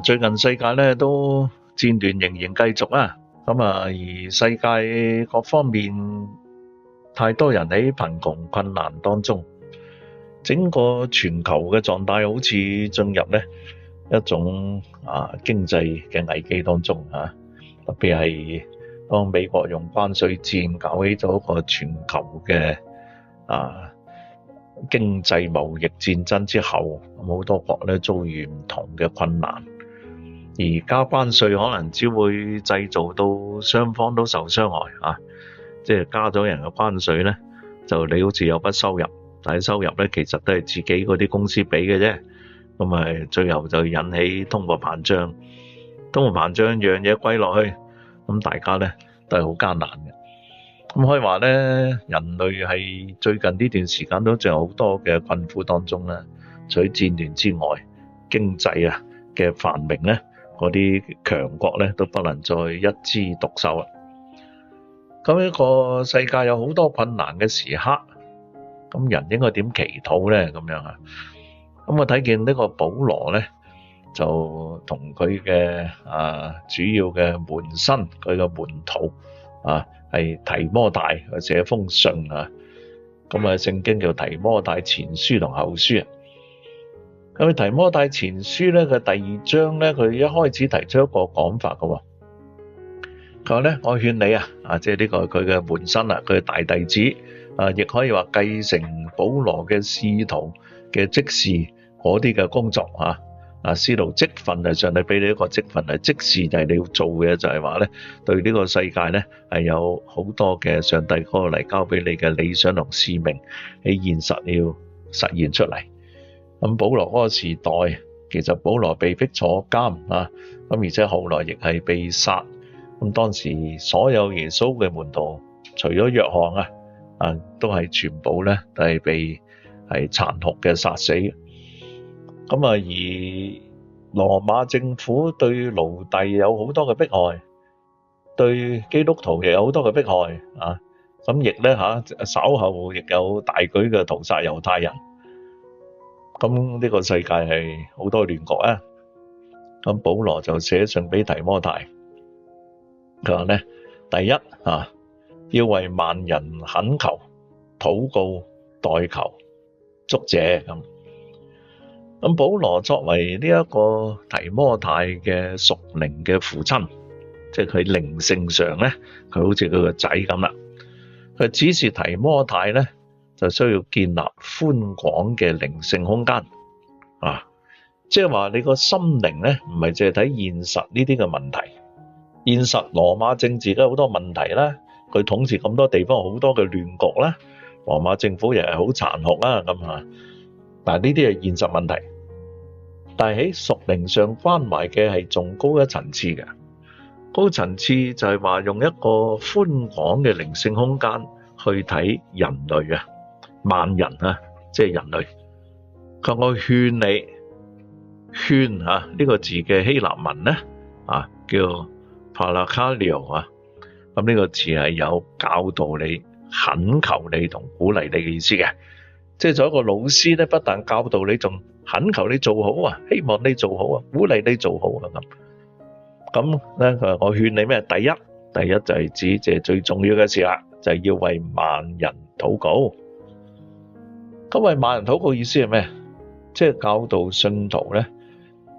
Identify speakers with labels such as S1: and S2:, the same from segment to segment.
S1: 最近世界咧都戰亂仍然繼續啊，而世界各方面太多人喺貧窮困難當中，整個全球嘅狀態好似進入咧一種經濟嘅危機當中啊，特別係當美國用關稅戰搞起咗一個全球嘅經濟貿易戰爭之後，好多國咧遭遇唔同嘅困難，而加關稅可能只會製造到雙方都受傷害啊！即係加咗人嘅關稅咧，就你好似有筆收入，但係收入咧其實都係自己嗰啲公司俾嘅啫，咁最後就引起通貨膨脹，通貨膨脹樣嘢歸落去，咁大家咧都係好艱難嘅。咁可以話咧，人類係最近呢段時間都仲有好多嘅困苦當中咧。除咗戰亂之外，經濟嘅繁榮咧，嗰啲強國咧都不能再一枝獨秀啦。咁一個世界有好多困難嘅時刻，咁人應該點祈禱咧？咁樣啊？咁我睇見呢個保羅咧，就同佢嘅主要嘅門生，佢嘅門徒係提摩太寫封信啊，聖經叫提摩太前書同後書啊。咁提摩太前書咧，佢第2章咧，佢一開始提出一個講法嘅喎。佢話咧，我勸你即係呢個佢嘅門生佢嘅大弟子亦可以話繼承保羅嘅使徒嘅職事嗰啲嘅工作使徒職分係上帝俾你一個職分，係職事就係你要做嘅，就係話咧，對呢個世界咧係有好多嘅上帝嗰個嚟交俾你嘅理想同使命喺現實要實現出嚟。咁保羅嗰個時代，其實保羅被逼坐監而且後來亦係被殺。咁當時所有耶穌嘅門徒，除咗約翰都係全部咧都係被殘酷嘅殺死。而羅馬政府對奴隸有好多嘅迫害，對基督徒亦有好多嘅迫害咁亦咧稍後亦有大舉嘅屠殺猶太人。咁呢個世界係好多亂局啊！咁保羅就寫信俾提摩太，佢話咧，第一要為萬人懇求、禱告、代求、祝謝咁。咁保羅作為呢一個提摩太嘅屬靈嘅父親，即係佢靈性上咧，佢好似佢個仔咁啦。佢指示提摩太咧，就需要建立寬廣嘅靈性空間即係話你個心靈咧，唔係淨係睇現實呢啲嘅問題。現實羅馬政治都有好多問題啦，佢統治咁多地方，好多嘅亂局啦，羅馬政府又係好殘酷啦咁但係呢啲係現實問題，但係喺屬靈上關懷嘅係仲高一層次嘅。高層次就係話用一個寬廣嘅靈性空間去睇人類萬人即係人類。佢話我勸你，勸呢個字嘅希臘文咧叫 parakaleo 咁呢個詞係有教導你、懇求你同鼓勵你嘅意思嘅。即係做一個老師咧，不但教導你，仲懇求你做好希望你做好鼓勵你做好咁咧。佢話我勸你咩？第一就係指即係最重要嘅事啦，就係要為萬人禱告。咁為萬人禱告意思係咩？即係教導信徒咧，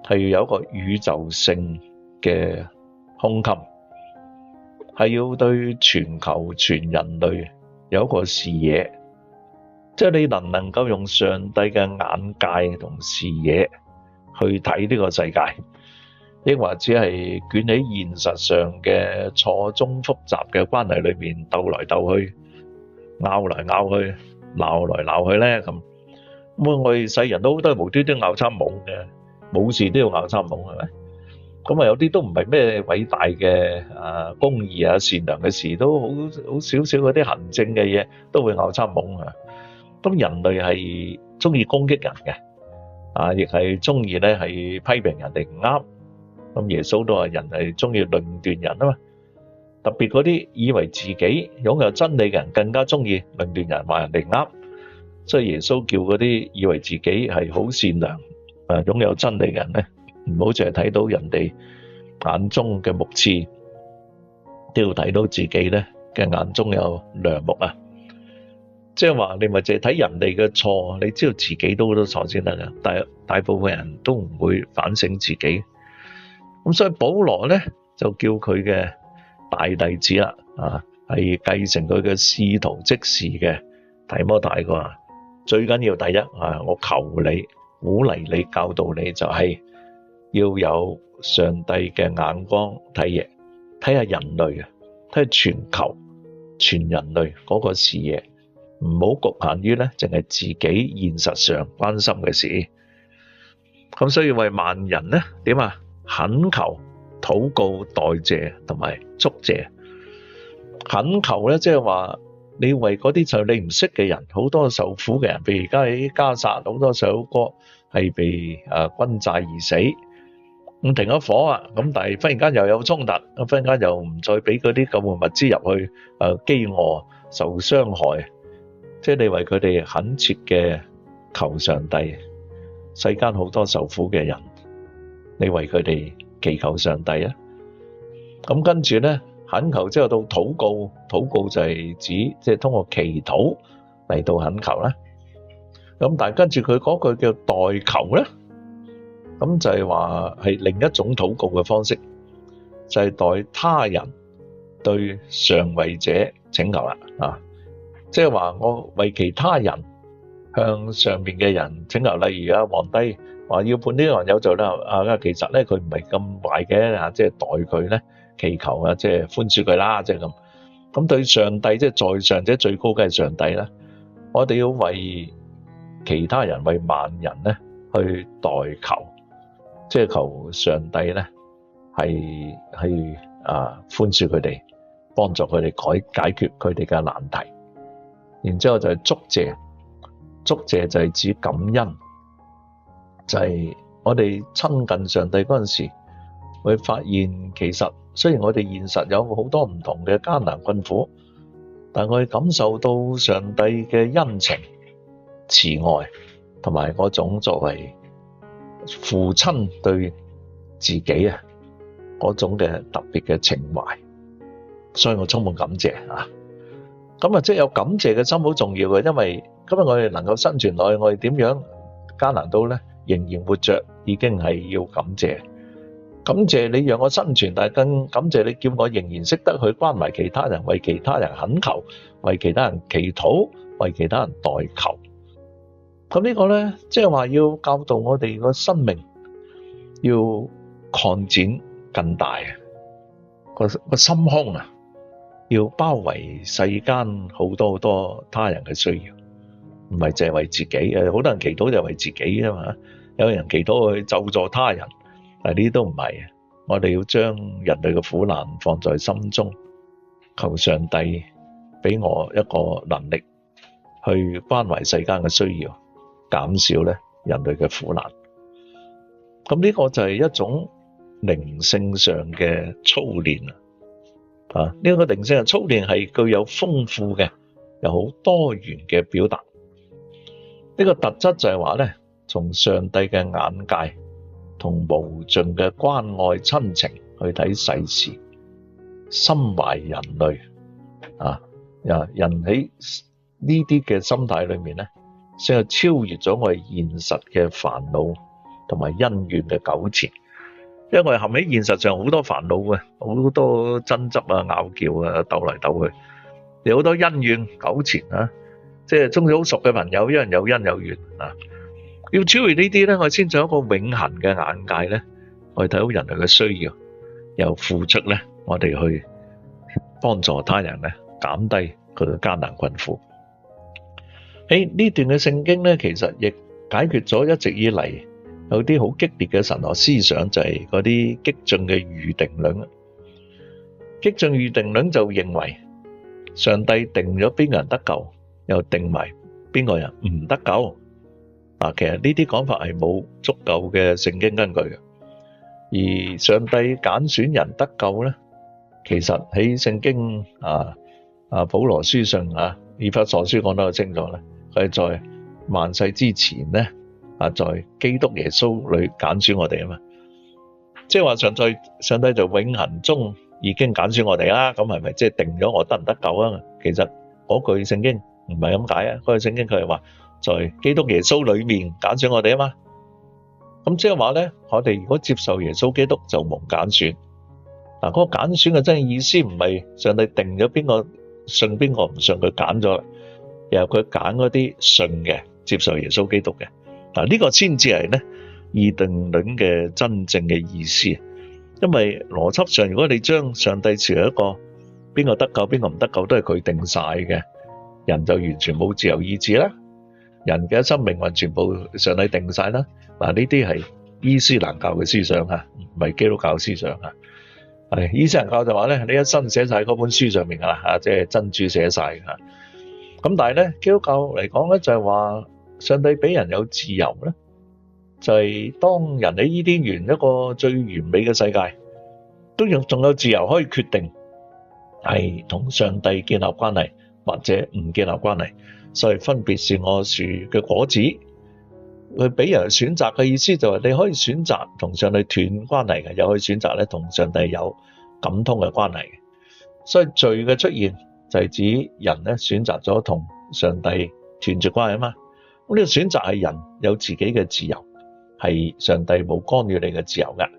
S1: 係要有一個宇宙性嘅胸襟，係要對全球全人類有一個視野，即係你能唔能夠用上帝嘅眼界同視野去睇呢個世界，抑或只係捲喺現實上嘅錯綜複雜嘅關係裏面鬥來鬥去、拗來拗去、鬧來鬧去咧咁。我哋世人都係無端端拗參懵嘅，冇事都要拗參懵係咪？咁有啲都唔係咩偉大嘅公義善良嘅事，都好少少嗰啲行政嘅嘢都會拗參懵咁人類係中意攻擊人嘅亦係中意咧係批評人哋唔啱。咁耶穌都話人係中意論斷人嘛。特別嗰啲以為自己擁有真理嘅人，更加中意論斷人，話人哋唔啱。所以耶穌叫嗰啲以為自己係好善良擁有真理嘅人咧，唔好淨係睇到人哋眼中嘅木刺，都要睇到自己咧嘅眼中有梁木啊！即係話你咪淨係睇人哋嘅錯，你知道自己都好多錯先得㗎。但係大部分人都唔會反省自己，咁所以保羅咧就叫佢嘅大弟子啦，係繼承佢嘅使徒職事嘅提摩太個，最緊要第一我求你鼓勵你教導你，就係要有上帝嘅眼光睇下人類啊，睇下全球全人類嗰個視野，唔好局限於咧淨係自己現實上關心嘅事。咁所以為萬人咧點啊？懇求、禱告、代謝同埋祝謝。懇求咧，即係話你為嗰啲就你唔識嘅人，好多受苦嘅人，譬如而家喺加薩，好多細佬哥係被軍債而死，咁停咗火啊，咁但係忽然間又有衝突，忽然間又唔再俾嗰啲救援物資入去，飢餓受傷害，即係你為佢哋懇切嘅求上帝，世間好多受苦嘅人，你為佢哋祈求上帝啊，咁跟住咧。懇求之後到禱告，禱告就係指即係通過祈禱嚟到懇求啦。咁但係跟住佢嗰句叫代求咧，咁就係話係另一種禱告嘅方式，就係代他人對上位者請求啦。即係話我為其他人向上面嘅人請求，例如皇帝話要判呢個人有罪啦，其實咧佢唔係咁壞嘅，即係代佢咧。祈求啊，即係寬恕佢啦，即係咁。咁對上帝，即係在上者最高嘅係上帝啦。我哋要為其他人、為萬人咧去代求，即係求上帝咧係寬恕佢哋，幫助佢哋解決佢哋嘅難題。然之後就係祝謝，祝謝就係指感恩，就係我哋親近上帝嗰陣時，會發現其實。雖然我哋現實有好多唔同嘅艱難困苦，但我哋感受到上帝嘅恩情、慈愛，同埋嗰種作為父親對自己嗰種嘅特別嘅情懷，所以我充滿感謝啊！咁即係有感謝嘅心好重要嘅，因為今日我哋能夠生存落去，我哋點樣艱難到咧仍然活着，已經係要感謝。感謝你讓我生存，但係更感謝你叫我仍然識得去關懷其他人，為其他人懇求，為其他人祈禱，為其他人代求。咁呢個咧，即係話要教導我哋個生命要擴展更大個心胸啊，要包圍世間好多好多他人嘅需要，唔係淨係為自己。好多人祈禱就係為自己啊嘛，有人祈禱去救助他人。但係呢啲都唔係，我哋要將人類嘅苦難放在心中，求上帝俾我一個能力去關懷世間嘅需要，減少咧人類嘅苦難。咁呢個就係一種靈性上嘅操練啊！呢個靈性嘅操練係具有豐富嘅、有好多元嘅表達。呢個特質就係話咧，從上帝嘅眼界。同無盡嘅關愛親情去睇世事，心懷人類人喺呢啲嘅心態裏面咧，先係超越咗我哋現實嘅煩惱同埋恩怨嘅糾纏。因為我哋含喺現實上好多煩惱嘅，好多爭執啊、拗撬啊、鬥嚟鬥去，有好多恩怨糾纏即係中意好熟嘅朋友，一人有恩有怨要超越呢啲咧，我先有一個永恆嘅眼界咧，我哋睇到人類嘅需要，又付出咧，我哋去幫助他人咧，減低佢嘅艱難困苦。喺呢段嘅聖經咧，其實亦解決咗一直以嚟有啲好激烈嘅神學思想，就係嗰啲激進嘅預定論。激進預定論就認為上帝定咗邊個人得救，又定埋邊個人唔得救。其實呢啲講法係冇足夠嘅聖經根據嘅，而上帝揀選人得救咧，其實喺聖經保羅書信以弗所書講得好清楚咧，佢係在萬世之前咧在基督耶穌裏揀選我哋啊嘛，即係話上帝就永恆中已經揀選我哋啦，咁係咪即係定咗我得唔得救啊？其實嗰句聖經唔係咁解啊，嗰句聖經佢係話在基督耶穌裡面揀選我哋啊嘛。咁即係話咧，我哋如果接受耶穌基督就蒙揀選。嗱，嗰個揀選嘅真係意思唔係上帝定咗邊個信邊個唔信，佢揀咗啦，然後佢揀嗰啲信嘅接受耶穌基督嘅。嗱，呢個先至係咧義定論嘅真正嘅意思。因為邏輯上，如果你將上帝視為一個邊個得救邊個唔得救都係佢定晒嘅，人就完全冇自由意志啦。人嘅一生命運全部上帝定晒啦。嗱，呢啲係伊斯蘭教嘅思想啊，唔係基督教思想啊。伊斯蘭教就話咧，你一生寫晒嗰本書上面噶啦，即係真珠寫晒嘅。咁但係咧，基督教嚟講咧就係話，上帝俾人有自由咧，就係當人喺伊甸園一個最完美嘅世界，都仲有自由可以決定係同上帝建立關係或者唔建立關係。所以分別是我樹嘅果子，佢俾人選擇嘅意思就係你可以選擇同上帝斷關係嘅，又可以選擇咧同上帝有感通嘅關係嘅。所以罪嘅出現就係指人咧選擇咗同上帝斷絕關係啊嘛。咁呢個選擇係人有自己嘅自由，係上帝冇干預你嘅自由㗎。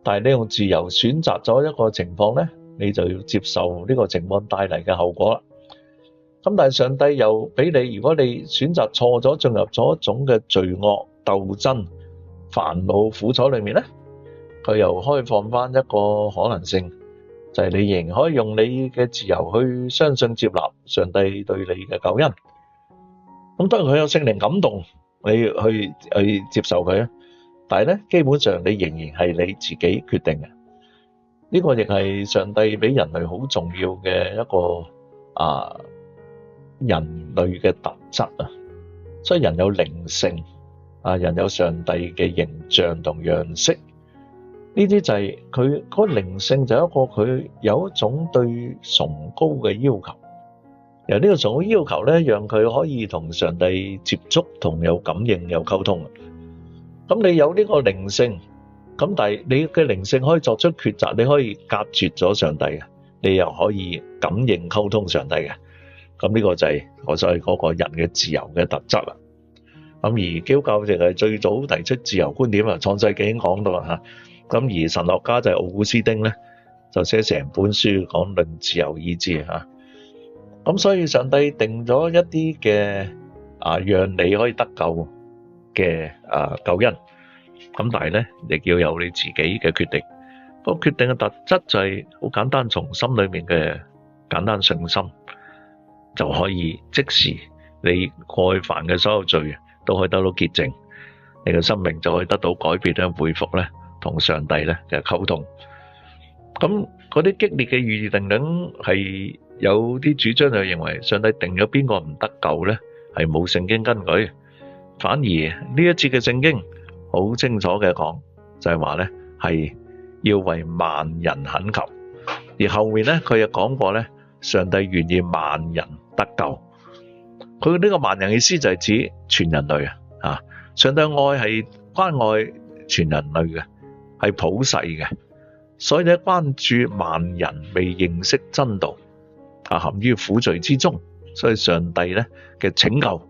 S1: 但係你用自由選擇咗一個情況咧，你就要接受呢個情況帶嚟嘅後果啦。咁但係上帝又俾你，如果你選擇錯咗，進入咗一種嘅罪惡、鬥爭、煩惱、苦楚裏面咧，佢又開放翻一個可能性，就係你仍然可以用你嘅自由去相信接納上帝對你嘅救恩。咁當然佢有聖靈感動你去接受佢啊，但係咧基本上你仍然係你自己決定嘅。呢個亦係上帝俾人類好重要嘅一個人類嘅特質啊。所以人有靈性啊，人有上帝嘅形象同樣式，呢啲就係佢嗰個靈性，就係一個佢有一種對崇高嘅要求。由呢個崇高要求咧，讓佢可以同上帝接觸，同有感應有溝通。咁你有呢個靈性，咁但係你嘅靈性可以作出抉擇，你可以隔絕咗上帝嘅，你又可以感應溝通上帝嘅。咁呢個就係我所謂嗰個人嘅自由嘅特質啦。咁而基督教就係最早提出自由觀點啊，創世紀已經講到啦嚇。咁而神學家就係奧古斯丁咧，就寫成本書講論自由意志嚇。咁所以上帝定咗一啲嘅讓你可以得救嘅救恩。咁但係咧，亦要有你自己嘅決定。個決定嘅特質就係好簡單，從心裏面嘅簡單信心就可以即時你過去犯嘅所有罪都可以得到潔淨，你嘅生命就可以得到改變咧、恢復咧，同上帝咧嘅溝通。咁嗰啲激烈嘅預定論係有啲主張就認為上帝定咗邊個唔得救咧，係冇聖經根據。反而呢一節嘅聖經好清楚嘅講，就係話咧係要為萬人懇求。而後面咧佢又講過咧，上帝願意萬人得救。佢呢個萬人意思就係指全人類啊！上帝愛係關愛全人類嘅，係普世嘅，所以咧關注萬人未認識真道陷於苦罪之中。所以上帝咧嘅拯救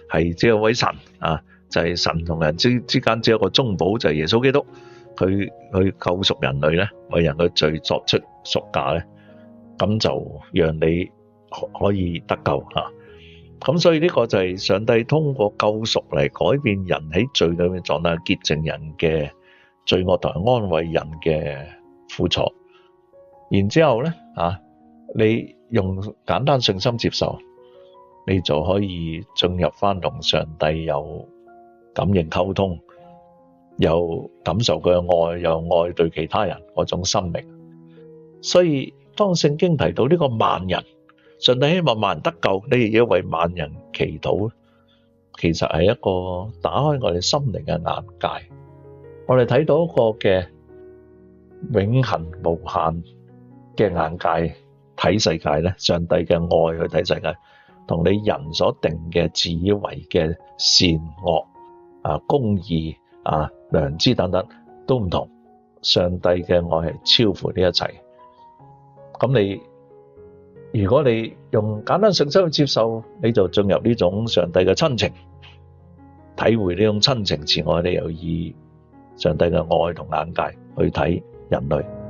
S1: 係只有位神就係神同人之間只有一個中保，就係耶穌基督，佢去救贖人類咧，為人嘅罪作出贖價咧，咁就讓你可以得救咁所以呢個就係上帝通過救贖嚟改變人喺罪裏面狀態，潔淨人嘅罪惡同埋安慰人嘅苦楚。然之後咧你用簡單信心接受，你就可以進入翻同上帝有感應溝通，有感受佢嘅愛，有愛對其他人嗰種生命。所以當聖經提到呢個萬人，上帝希望萬人得救，你亦要為萬人祈禱，其實係一個打開我哋心靈嘅眼界。我哋睇到一個嘅永恆無限嘅眼界睇世界咧，上帝嘅愛去睇世界，同你人所定嘅自以為嘅善惡公義良知等等都唔同。上帝嘅愛係超乎呢一切。咁如果你用簡單信心去接受，你就進入呢種上帝嘅親情，體會呢種親情慈愛，你又以上帝嘅愛同眼界去睇人類。